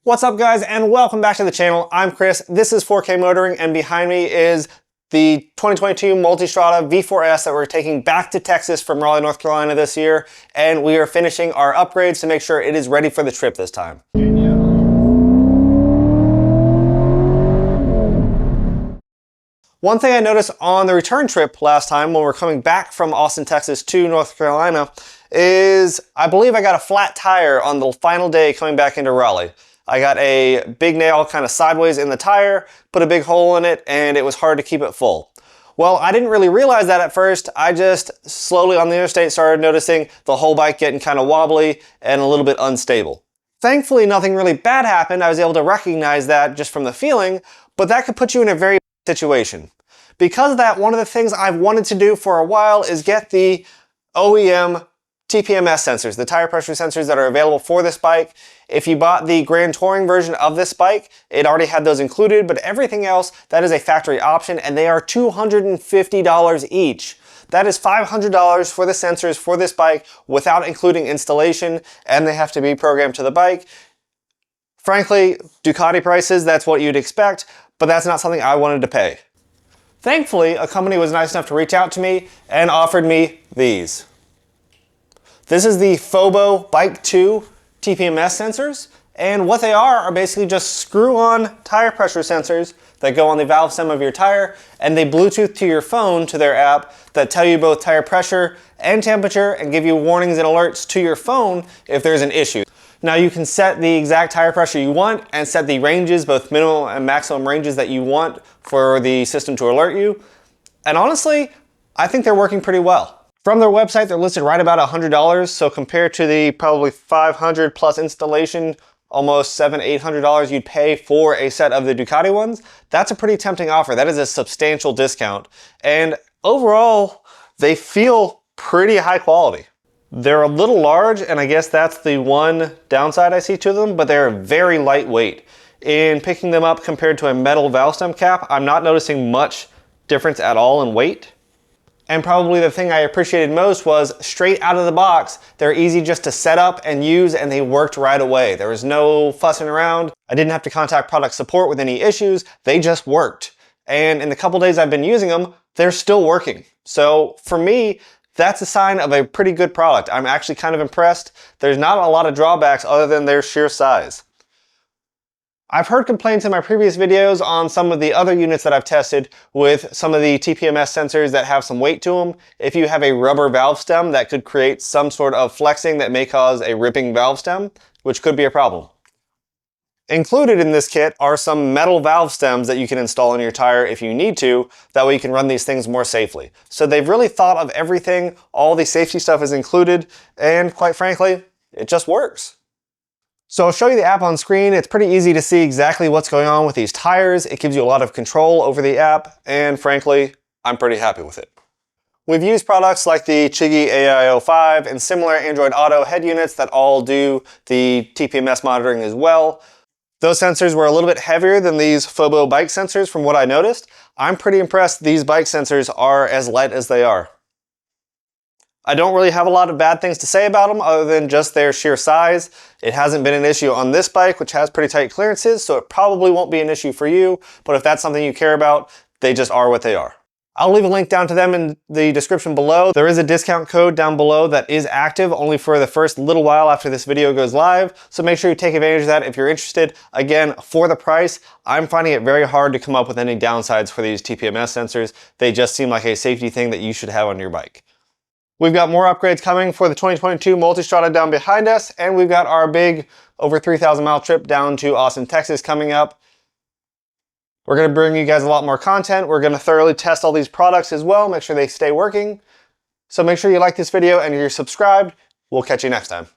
What's up guys, and welcome back to the channel. I'm Chris, this is 4K Motoring, and behind me is the 2022 Multistrada V4S that we're taking back to Texas from Raleigh, North Carolina this year, and we are finishing our upgrades to make sure it is ready for the trip this time. One thing I noticed on the return trip last time when we're coming back from Austin, Texas to North Carolina is I believe I got a flat tire on the final day coming back into Raleigh. I got a big nail kind of sideways in the tire, put a big hole in it, and it was hard to keep it full. Well, I didn't really realize that at first. I just slowly on the interstate started noticing the whole bike getting kind of wobbly and a little bit unstable. Thankfully, nothing really bad happened. I was able to recognize that just from the feeling, but that could put you in a very bad situation. Because of that, one of the things I've wanted to do for a while is get the OEM TPMS sensors, the tire pressure sensors that are available for this bike. If you bought the Grand Touring version of this bike, it already had those included, but everything else, that is a factory option, and they are $250 each. That is $500 for the sensors for this bike without including installation, and they have to be programmed to the bike. Frankly, Ducati prices, that's what you'd expect, but that's not something I wanted to pay. Thankfully, a company was nice enough to reach out to me and offered me these. This is the FOBO Bike 2 TPMS sensors, and what they are basically just screw-on tire pressure sensors that go on the valve stem of your tire, and they Bluetooth to your phone to their app that tell you both tire pressure and temperature and give you warnings and alerts to your phone if there's an issue. Now you can set the exact tire pressure you want and set the ranges, both minimum and maximum ranges that you want for the system to alert you. And honestly, I think they're working pretty well. From their website, they're listed right about $100, so compared to the probably $500 plus installation, almost $700-800 you'd pay for a set of the Ducati ones, that's a pretty tempting offer. That is a substantial discount. And overall, they feel pretty high quality. They're a little large, and I guess that's the one downside I see to them, but they're very lightweight. In picking them up compared to a metal valve stem cap, I'm not noticing much difference at all in weight. And probably the thing I appreciated most was straight out of the box, they're easy just to set up and use, and they worked right away. There was no fussing around. I didn't have to contact product support with any issues. They just worked. And in the couple days I've been using them, they're still working. So for me, that's a sign of a pretty good product. I'm actually kind of impressed. There's not a lot of drawbacks other than their sheer size. I've heard complaints in my previous videos on some of the other units that I've tested with some of the TPMS sensors that have some weight to them. If you have a rubber valve stem, that could create some sort of flexing that may cause a ripping valve stem, which could be a problem. Included in this kit are some metal valve stems that you can install in your tire if you need to. That way you can run these things more safely. So they've really thought of everything. All the safety stuff is included, and quite frankly, it just works. So I'll show you the app on screen. It's pretty easy to see exactly what's going on with these tires. It gives you a lot of control over the app, and frankly, I'm pretty happy with it. We've used products like the Chigi AIO5 and similar Android Auto head units that all do the TPMS monitoring as well. Those sensors were a little bit heavier than these FOBO Bike sensors from what I noticed. I'm pretty impressed these bike sensors are as light as they are. I don't really have a lot of bad things to say about them other than just their sheer size. It hasn't been an issue on this bike, which has pretty tight clearances, so it probably won't be an issue for you, but if that's something you care about, they just are what they are. I'll leave a link down to them in the description below. There is a discount code down below that is active only for the first little while after this video goes live, so make sure you take advantage of that if you're interested. Again, for the price, I'm finding it very hard to come up with any downsides for these TPMS sensors. They just seem like a safety thing that you should have on your bike. We've got more upgrades coming for the 2022 Multistrada down behind us, and we've got our big over 3,000 mile trip down to Austin, Texas coming up. We're going to bring you guys a lot more content. We're going to thoroughly test all these products as well, make sure they stay working. So make sure you like this video and you're subscribed. We'll catch you next time.